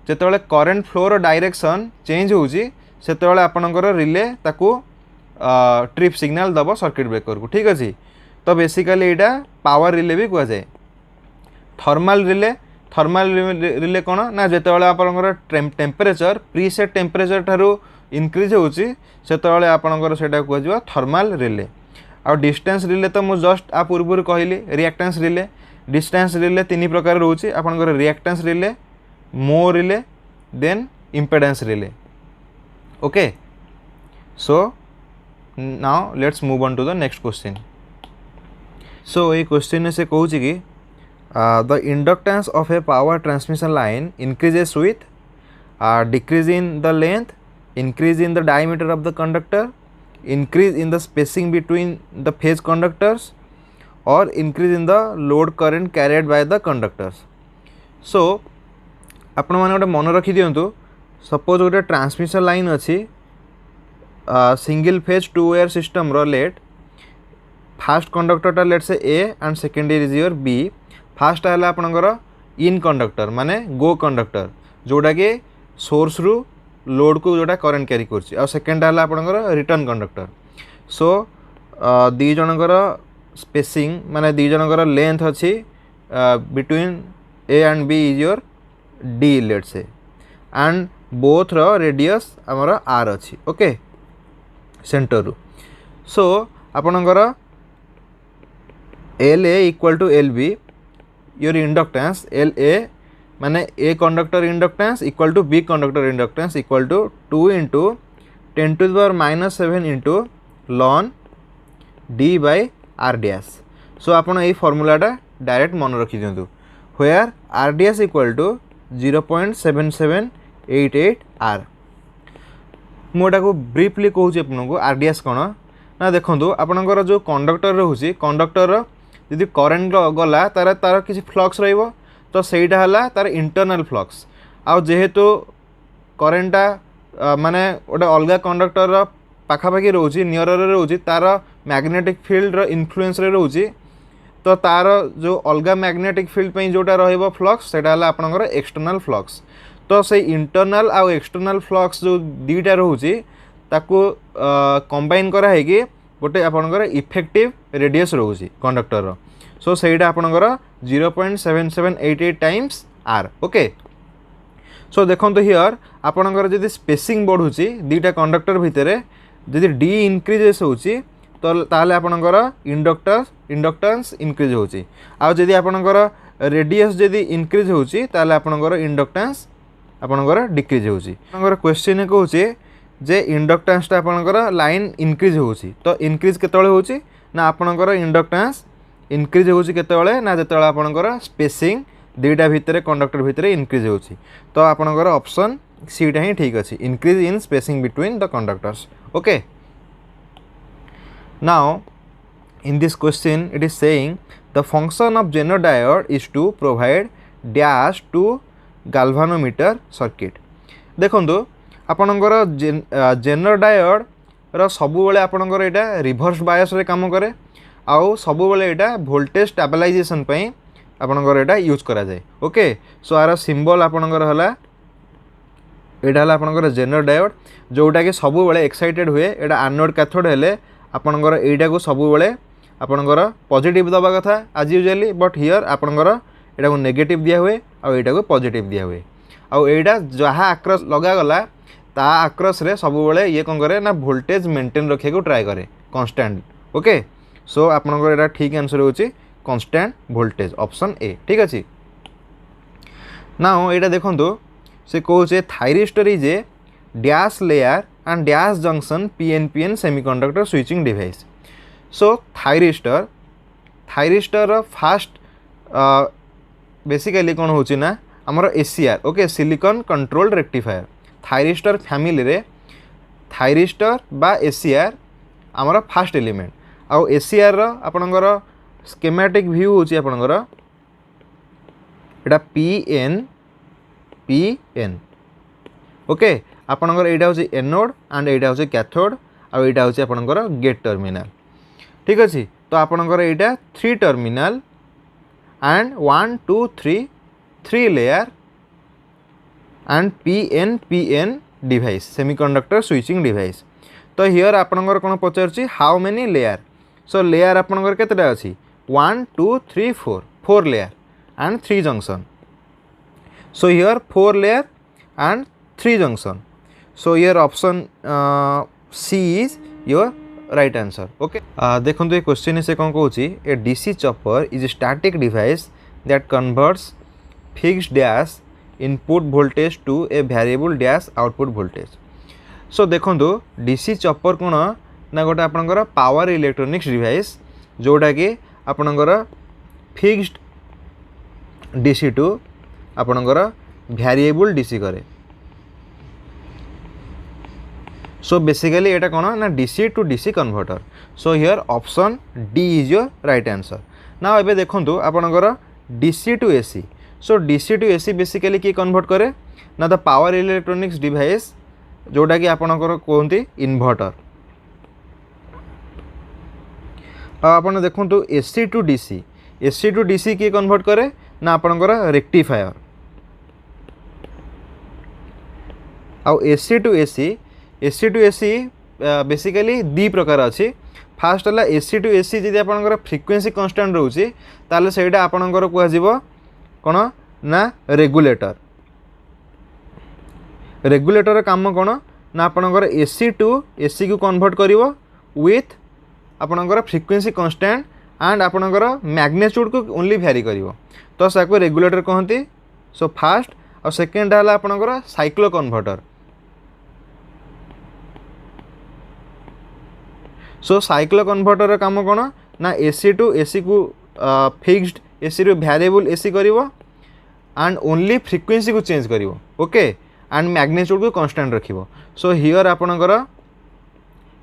जेतेबेले करंट फ्लोर डायरेक्शन चेंज होची सेतेबेले आपणकर रिले ताकू ट्रिप सिग्नल दबो सर्किट ब्रेकर को ठीक अच्छे। तो बेसिकली एटा पावर रिले भी कह जाए। थर्मल रिले कौन ना जितेबाला आपणकर टेम्परेचर प्रीसेट टेम्परेचर ठारू इनक्रीज होची सेतेबाला आपणकर सेटा कह थर्मल रिले। आ डिस्टेंस रिले तो मु जस्ट आ पूर्व कहली रिएक्टेंस रिले डिस्टेंस रिले तीन प्रकार रोचे आपणकर reactance relay mho relay then impedance relay. Okay so now let's move on to the next question. So ये क्वेश्चन से कहूँ कि the inductance of a power transmission line increases with decrease in the length, increase in the diameter of the conductor, increase in the spacing between the phase conductors or increase in the load current carried by the conductors. So आपण माने गोटे मन रखी दियंतु suppose गोटे transmission line अच्छी single phase two wire system रो let first conductor let say A and secondary is your B. First है आपणकर इन कंडक्टर माने गो कंडक्टर जोटा कि सोर्स रु लोड को जोटा करंट कैरी करछि आ सेकेंड है आपणकर रिटर्न कंडक्टर। सो दी जनकर स्पेसिंग माने दी जनकर लेंथ अच्छी between A and B is your D let say and both रो रेडियस आमर आर अच्छी ओके सेंटर रु। सो आपणकर L A equal to L B your inductance L A माने A conductor inductance equal to B conductor inductance equal to 2 into 10⁻⁷ into ln D by r D S. So आपन ये फॉर्मूलाटा direct मन रखी दिंतु where r D S equal to 0.7788 r. मुझे को briefly कहूँ आपको आर डी एस कौन ना देखो आपंकर जो कंडक्टर रोचे कंडक्टर यदि करेन्ट गला तार तार किसी फ्लक्स रहिबो तो सेटा हला तार इंटरनल फ्लक्स आउ जेहेतु करेन्टा माने गोटे अलग कंडक्टर पाखापाखि रोचे नियर रोचे तार मैग्नेटिक फील्ड रो इन्फ्लुएंस रे रोचे तो तार जो अलग मैग्नेटिक फील्ड पे जोटा रहिबो फ्लक्स सेटा हला आपनकर एक्सटर्नल फ्लक्स। तो से इंटरनल आउ एक्सटर्नल फ्लक्स जो दीटा रोचे ताको कंबाइन करा है कि गोटे आपनकर इफेक्टिव रेडियस रोचे कंडक्टर रो। सो सेटा आपनकर 0.7788 टाइम्स आर ओके। सो देखो हियर आपनकर जदि स्पेसिंग बढ़ुची दीटा कंडक्टर भितर जदि डी इनक्रीजेस होची तो ताले आपनकर इंडक्टेंस इनक्रीज होची आ जदि आपनकर रेडियस जदि इनक्रीज होची ताले आपनकर इंडक्टेंस आपनकर डिक्रीज होची। आपनकर क्वेश्चन कहूची जे इंडक्टेंसटा आपनकर लाइन इनक्रीज होची तो इनक्रीज केतळे होची ना आपणकर इंडक्टेंस इनक्रीज होची केतेबेले ना जेतेबेले आपणकर स्पेसिंग दुईटा भितर कंडक्टर भितर इनक्रीज होची तो आपणकर ऑप्शन सी टा ही ठीक अछि increase in spacing between the conductors okay now in this question it is saying the function of Zener diode is to provide dash to galvanometer circuit देखंतु आपणकर जेनर डायोड रो सबु बेले आपणकर एटा रिवर्स बायस रे काम करे आउ सबु बेले एटा वोल्टेज स्टेबलाइजेशन पई आपणकर एटा यूज करा जाय ओके सो आर सिंबल आपणकर हला एटा हला आपणकर जेनर डायोड जोटा कि सबु बेले एक्साइटेड हुए एटा एनोड कैथोड हेले आपणकर एटा को सबु बेले आपणकर पॉजिटिव दबा कथा आज यूजुअली बट हियर आपणकर एटा को नेगेटिव दिया हुए आ एटा को पॉजिटिव दिया हुए आ एटा जहाँ आक्रस लगा गला ता आक्रस रे सब बेले ये कौन करे ना वोल्टेज मेंटेन रखे को ट्राई करे कांस्टेंट ओके सो आपणकर एटा ठीक आंसर होची कांस्टेंट वोल्टेज ऑप्शन ए ठीक अछि नाउ एटा देखंतु से कहूचे thyristor is a dash layer and dash junction PNPN semiconductor switching device so thyristor first basically कौन होची ना हमर SCR okay silicon controlled rectifier thyristor family रे थायरिस्टर बा एसीआर हमर फास्ट एलिमेंट आउ एसीआर रो आपनकर स्कीमेटिक व्यू होची आपनकर एटा पीएन ओके आपनकर एटा होची एनोड एंड एटा होची कैथोड आउ एटा होची आपनकर गेट टर्मिनल ठीक अच्छे तो आपणकर यहाँ 3 terminal and 1 2 3 layer and PN device semiconductor switching device तो हियर आपणकर कौन पचार how many layer so layer आपणकर केतेटा अछि 1 2 3 4 layer and 3 junction so here 4 layer and 3 junction so here option C is your right answer okay देखो ये question से कौन कहूँ a DC chopper is a static device that converts fixed dash input voltage to a variable dash output voltage so देखो DC chopper कौन ना गोटे आपनकर पावर इलेक्ट्रोनिक्स डिवाइस जोटा कि आपनकर फिक्स्ड डीसी टू आपनकर वेरिएबल डीसी करे सो बेसिकली एटा कौन ना DC to DC converter so here option D is your right answer ना एबे देखंतु आपनकर DC to AC so DC to AC basically की कन्वर्ट करे ना द पावर इलेक्ट्रोनिक्स डिवाइस जोटा कि आपनकर कहते इन्वर्टर आपन देखंतु एसी टू डीसी की कन्वर्ट करे ना आपनकर रेक्टिफायर आ एसी टू एसी बेसिकली दी प्रकार अच्छी फास्ट है एसी टू एसी जी आपंकर फ्रिक्वेंसी कांस्टेंट रोचे ताले सेटा आपंकर कह कौन ना रेगुलेटर काम कौन ना आपंकर एसी टू एसी को कन्वर्ट करिवो विथ आपंकर फ्रिक्वेंसी कांस्टेंट एंड आपंकर मैग्नीट्यूड को ओनली भैरी करिवो तो साको रेगुलेटर कहती सो फास्ट और सेकेंड है आपंकर cyclo converter so cyclo converter काम कौन ना एसी टू एसी को फिक्स्ड एसी रू वेरिएबल एसी करिवो एंड ओनली फ्रिक्वेंसी को चेंज करिवो ओके एंड मैग्नीट्यूड को कांस्टेंट रखिवो सो हियर आपनकर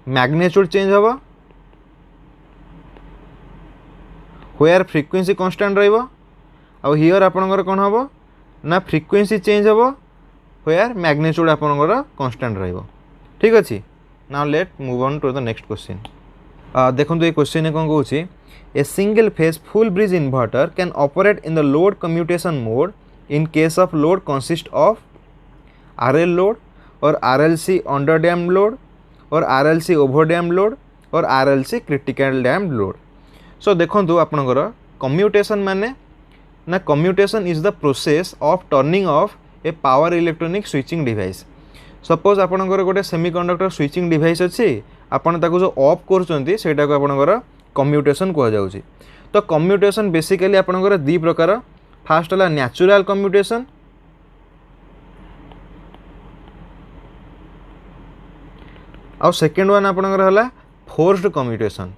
मैग्नीट्यूड चेंज होबो व्हेयर फ्रिक्वेंसी कांस्टेंट रहइबो आ हियर आपनकर कोन होबो ना फ्रिक्वेंसी चेंज होबो व्हेयर मैग्नीट्यूड आपनकर कांस्टेंट रहइबो ठीक अछि Now let move on to the next question. देखो ये क्वेश्चन कौन कहूँ a single phase full bridge inverter can operate in the load commutation mode in case of load consist of RL load और RLC under dam load और RLC over dam load और RLC critical dam load सो देखो आपनकर commutation माने ना commutation is the process of turning of A power electronic switching device suppose आपनकर गोटे semiconductor switching device अच्छी आपन ताको जो ऑफ करछंती सेटा को आपनकर कम्यूटेशन कह जाउची तो कम्यूटेशन बेसिकली आपनकर दी प्रकार फास्ट है नेचुरल कम्यूटेशन आ सेकेंड वन आपनकर हला फोर्स्ड कम्यूटेशन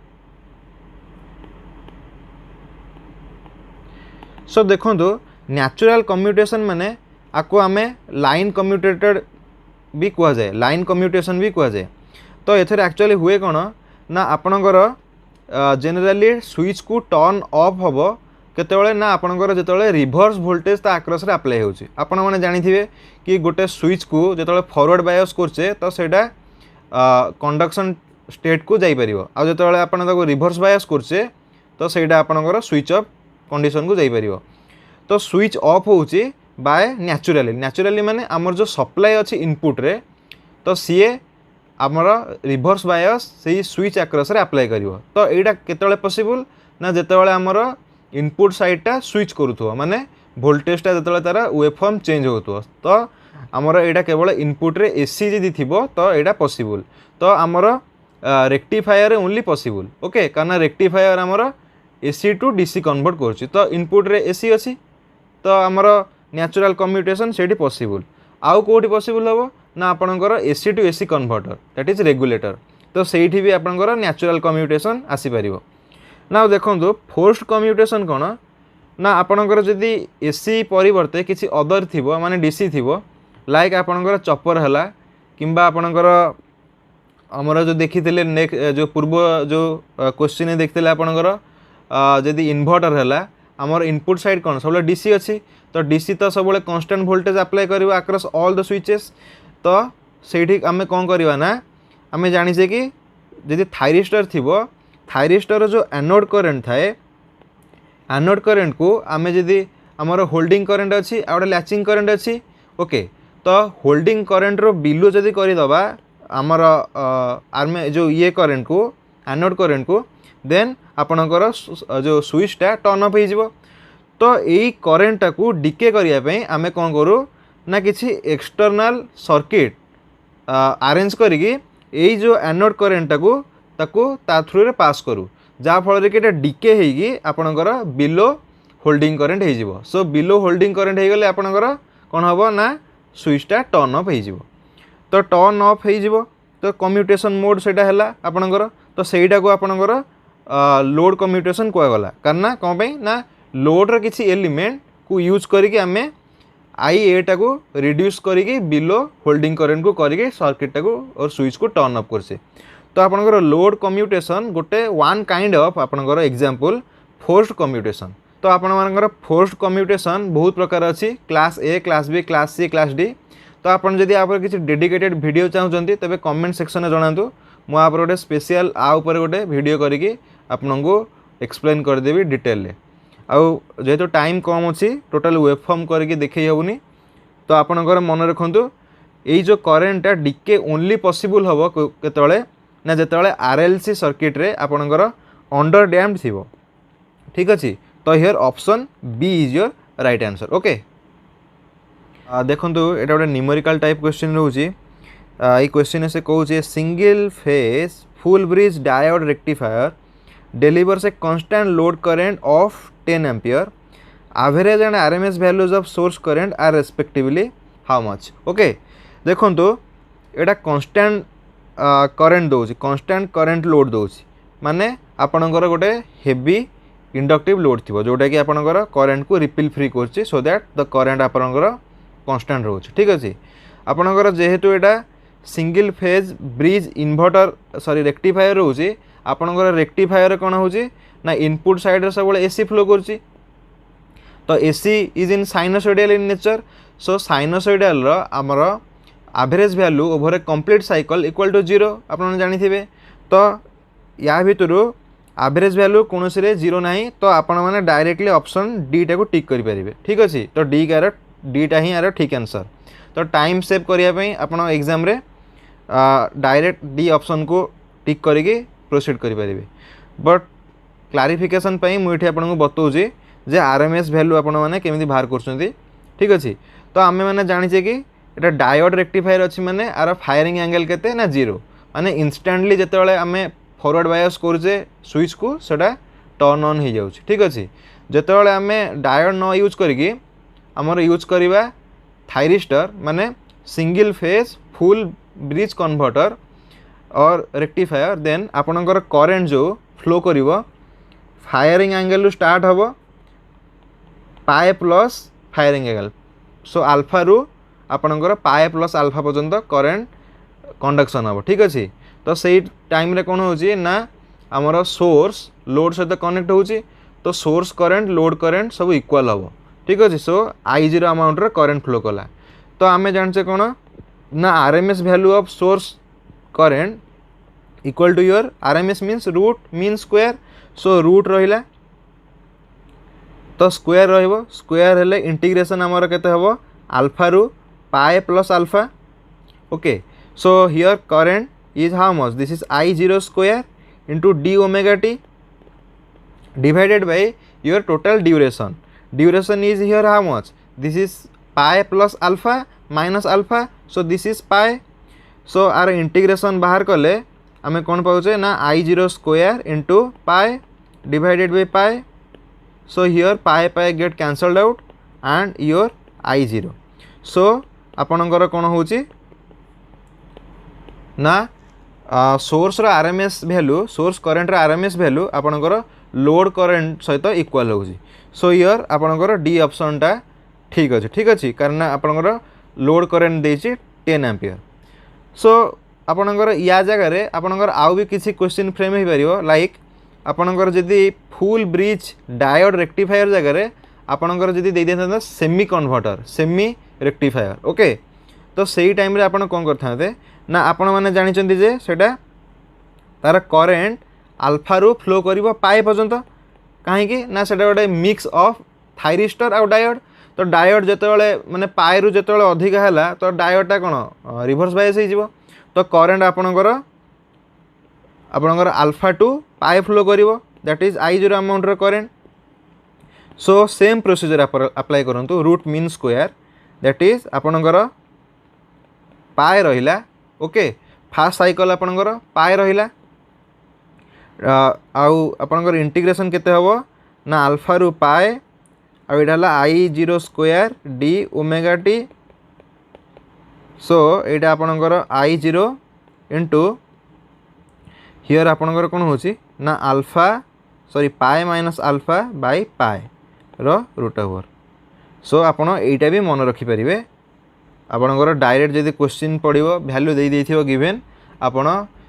सो देखो न्याचुराल कम्यूटेशन माने आपको आम लाइन कम्यूटेटेड भी कह जाए, लाइन कम्यूटेशन भी कह जाए। तो एथर एक्चुअली हुए कौन ना आपणकर जेनेराली स्विच को टर्न ऑफ हम केतबेले ना आपणकर जेतबेले रिवर्स वोल्टेज ता आक्रस रे अप्लाई होची। आपण माने जानिथिबे कि गोटे स्विच को जेतबेले फॉरवर्ड बायस करछे तो सेटा कंडक्शन स्टेट को जाई परिबो, आ जेतबेले आपण ताको रिवर्स बायस करछे तो सेटा आपणकर स्विच ऑफ कंडीशन को जाई परिबो। तो स्विच ऑफ होची बाय न्याचुराली, न्याचुराली माने हमर जो सप्लाई अछि इनपुट रे तो सीए आमर रिवर्स बायस से स्विच आक्रस रे अप्लाई करिवो। तो एटा केतबेले पॉसिबल ना जेतबेले आमर इनपुट साइडटा स्विच करूथो माने वोल्टेजटा जेतबेले तार वेवफॉर्म चेंज होथो। तो आमर एटा केवल इनपुट रे एसी जदि थिबो तो एटा पॉसिबल। तो आमर रेक्टिफायर ओनली पॉसिबल, ओके, कारण रेक्टिफायर आमर एसी टू डीसी कन्वर्ट करछि। तो इनपुट रे एसी अछि तो आमर न्याचुराल कम्यूटेशन सेठी पॉसिबल। आउ कोठी पॉसिबल हबो ना आपणकर AC to AC converter that is regulator. तो सेठी भी आपणकर न्याचुराल कम्यूटेशन आसी परिबो। ना देखो फोर्स्ड कम्यूटेशन कौन ना आपणकर जदि एसी परिवर्ते किसी अदर थिबो माने डीसी थिबो लाइक आपणकर चॉपर हला किंबा आपणकर हमर जो देखिथिले नेक्स्ट जो पूर्व जो क्वेश्चन देखिथिले आपणकर जदि इन्वर्टर हला हमर इनपुट साइड कौन सब डीसी अच्छी। तो डीसी तो सब कांस्टेंट वोल्टेज अप्लाई करिवो अक्रॉस ऑल द स्विचेस। तो सेठी आमे कोन करिवा ना आमे जानिसे कि जदि थायरिस्टर थिबो थायरिस्टर जो एनोड करंट थाए एनोड करंट को आमे जदि हमर होल्डिंग करंट अच्छी आ लैचिंग करंट अच्छी, ओके, तो होल्डिंग करंट रो बिलो जदि करि दबा हमर आर्मे जो ये करंट को एनोड करंट को देन आपणकर जो स्विचटा टर्न ऑफ हो। तो यही करंट को डिके करने आमे कौन करूँ ना किसी एक्सटर्नाल सर्किट अरेंज करिकी यही जो एनोड करंट को ताकू ता थ्रू रे पास करूँ जहाँ फल कि डिके होगी आपणकर बिलो होल्डिंग करंट हो। सो बिलो होल्डिंग करंट हो गले आपणकर कौन हम ना स्विचटा टर्न ऑफ हो। तो टर्न ऑफ हो तो कम्यूटेशन मोड सेटा है आपणकर। तो सहीटा को आपणकर लोड कम्यूटेशन कहगला कारण कौन पे ना लोड रो किसी एलिमेंट को यूज करके आमे आई एटा को रिड्यूस करके बिलो होल्डिंग करंट को करके सर्किट को और स्विच को टर्न ऑफ करसे। तो आपनकर लोड कम्यूटेशन गोटे वन काइंड ऑफ आपनकर एग्जांपल फोर्स्ड कम्यूटेशन। तो आपण मानकर फोर्स्ड कम्यूटेशन बहुत प्रकार अच्छी class A class B class C class D. तो आपन जदि आप किसी डेडिकेटेड वीडियो चाहते तेरे कमेंट सेक्शन में जनातु मु आप गोटे स्पेशल आ ऊपर गोटे वीडियो करके आपको एक्सप्लेन करदेवी डिटेल। आउ जेहेतु टाइम कम अच्छी टोटाल वेबफॉर्म करके देखे हेबुनी तो आपनकर मन रखु यही जो करेन्टा डिके ओनली पॉसिबल हम केतले ना जितेबाला आरएलसी सर्किट रे आपनकर अंडर डैम्ड थिबो, ठीक अच्छे। तो here option B is your right answer, okay. देखंतु एटा गोटे न्यूमेरिकल टाइप क्वेश्चन रोची। ये क्वेश्चन से कहूँ single phase full bridge diode rectifier delivers a constant load current of 10 ampere. Average and RMS values of source current are respectively how much? Okay, देखो तो एटा constant current दौर constant current load दौर माने आपणकर गोटे heavy inductive load थी जोटा कि आपणकर करंट को रिपिल फ्री कर सो दैट द करंट आपणकर कांस्टेंट रोचे, ठीक अच्छे। आपणकर जेहेतु एटा single phase bridge inverter sorry rectifier रोचे आपणकर रेक्टिफायर कौन हो ना इनपुट साइड रे सब एसी फ्लो कर। तो AC is in sinusoidal in nature. So sinusoidal आमर average value over a complete cycle equal to 0 आप जानी। तो या भितर एवरेज वैल्यू कौन से 0 ना तो आपण मैंने डायरेक्टली ऑप्शन डी टा को टिक करेंगे, ठीक अच्छे। तो डी टा ही यार ठीक आंसर। तो टाइम सेव करने आप एग्जाम रे डायरेक्ट डी ऑप्शन को टिक करके प्रोसीड करेंगे। बट क्लारिफिकेशन मुझे आपको बताऊँगी जे आरएमएस वैल्यू आपण मैंने केमी बाहर कर, ठीक अच्छे। तो आम मैंने जाचे कि एटा डायोड रेक्टिफायर अच्छी माने आर फायरिंग एंगल केते ना 0 माने इंस्टेंटली जितेबाला आम फॉरवर्ड बायस करुचे स्विच को सेटा टर्न ऑन हो जाउछि, ठीक अच्छे। जितेबाला आम डायोड न यूज करके आमर यूज करवा थायरिस्टर माने single phase full bridge converter और रेक्टिफायर देन आपणकर करेंट जो फ्लो करिवो फायरिंग एंगल स्टार्ट हम पाए प्लस फायरिंग एंगल। सो आल्फा रु आपणकर पाए प्लस आल्फा पर्यंत करेन्ट कंडक्शन हम। ठीक अच्छे। तो सही टाइम रे कौन होची ना आमर सोर्स लोड सहित कनेक्ट होची। तो सोर्स करेन्ट लोड करेन्ट सब इक्वल हम। ठीक अच्छे। सो I0 अमाउंट रे करेन्ट फ्लो कला। तो आम जानचे कौन ना RMS value of source current equal to your RMS means root mean square. So root रहिला तो स्क्वायर रहिबो। स्क्वायर हेले इंटीग्रेशन आमर केते हबो अल्फा रु pi plus alpha. Okay. So here current is how much this is I0 square into d omega t divided by your total duration. Duration is here how much? This is pi plus alpha minus alpha. So this is pi. So आर integration बाहर कले आमे कौन पाउचे ना I0 square into pi divided by pi. So here pi pi get cancelled out and your I0. So आपणकर कौन होची ना सोर्स रो RMS वैल्यू सोर्स करेन्ट रो RMS वैल्यू आपणकर लोड करेन्ट सहित इक्वल होची। सो हियर आपणकर डी ऑप्शन टा ठीक अच्छे। ठीक अच्छे कारण आपणकर लोड करेन्ट देची 10 एम्पियर। सो आपणकर या जगह रे आपणकर आउ भी किसी क्वेश्चन फ्रेम हो पारिबो लाइक आपणकर जदी फुल ब्रिज डायोड रेक्टिफायर जगह रे आपणकर जदी दे देता semi converter semi rectifier. Okay. तो सही टाइम रे आपण कोन करथाते ना आपण माने जानि चंदी जे सेटा तार करेन्ट अल्फा रु फ्लो करिवो पाए पर्यंत काहे कि ना सेटा गोटे मिक्स ऑफ थायरिस्टर आ डायोड। तो डायोड जेतेबेले माने पाए रु जेतेबेले अधिक हैला तो डायोडटा कोन रिवर्स बायस हो जिवो। तो करेन्ट आपणकर अल्फा टू पाए फ्लो करिवो दैट इज I0 अमाउंट रो current. So same procedure apply करंतु root mean square that is आपणकर पाए रहिला। ओके। फास्ट साइकिल आपणकर पाए रहिला आउ आपणकर इंटीग्रेशन केते हबो ना अल्फा रु पाए आ एटा हला I0 square d omega t। So एटा आपणकर I0 इंटू हियर आपणकर कोन होची ना alpha sorry pi minus alpha by pi रो रूट ओवर। सो आपण एटा भी मन रखि परिबे आपणकर डायरेक्ट जदि क्वेश्चन पड़िबो वैल्यू दे देथिबो गिवन आपण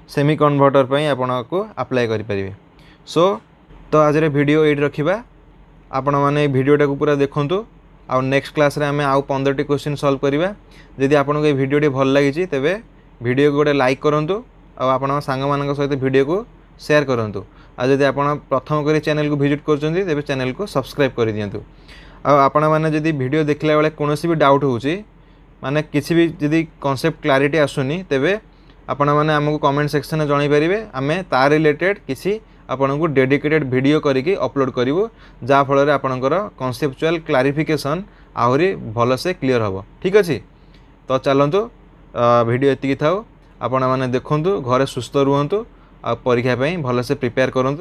सेमी कन्वर्टर पई आपण को अप्लाई करि परिबे। सो तो आज रे वीडियो एट रखिबा आपण माने वीडियोटा को पूरा देखंतु आ नेक्स्ट क्लास रे हमें आउ 15 टी क्वेश्चन सॉल्व करिबा। जदि आपण को ए वीडियो टी भल लागि छि तबे वीडियो को गोटे लाइक करंतु आ आपण सांग मानक सहित वीडियो को शेयर करंतु। आ जदि आपण प्रथम करी चैनल को विजिट करचंती तबे चैनल को सब्सक्राइब करि दियंतु। आ आपण माने जदि वीडियो देखला बेले कोनोसी भी डाउट होउची माने किसी भी जदि कॉन्सेप्ट क्लैरिटी आसुनी तेबे आपण माने हमको कमेंट सेक्शन में जणाई परिबे आमे ता रिलेटेड किसी आपण को डेडिकेटेड वीडियो करिकि अपलोड करिवो जा फल रे आपणकर कॉन्सेप्चुअल क्लैरिफिकेशन आहुरी भल से क्लियर हबो। ठीक अछि। तो चलंतु वीडियो एतिकी थाउ आपण माने देखंतु घरे सुस्थ रुहंतु आ परीक्षा पई भल से प्रिपेयर करंतु।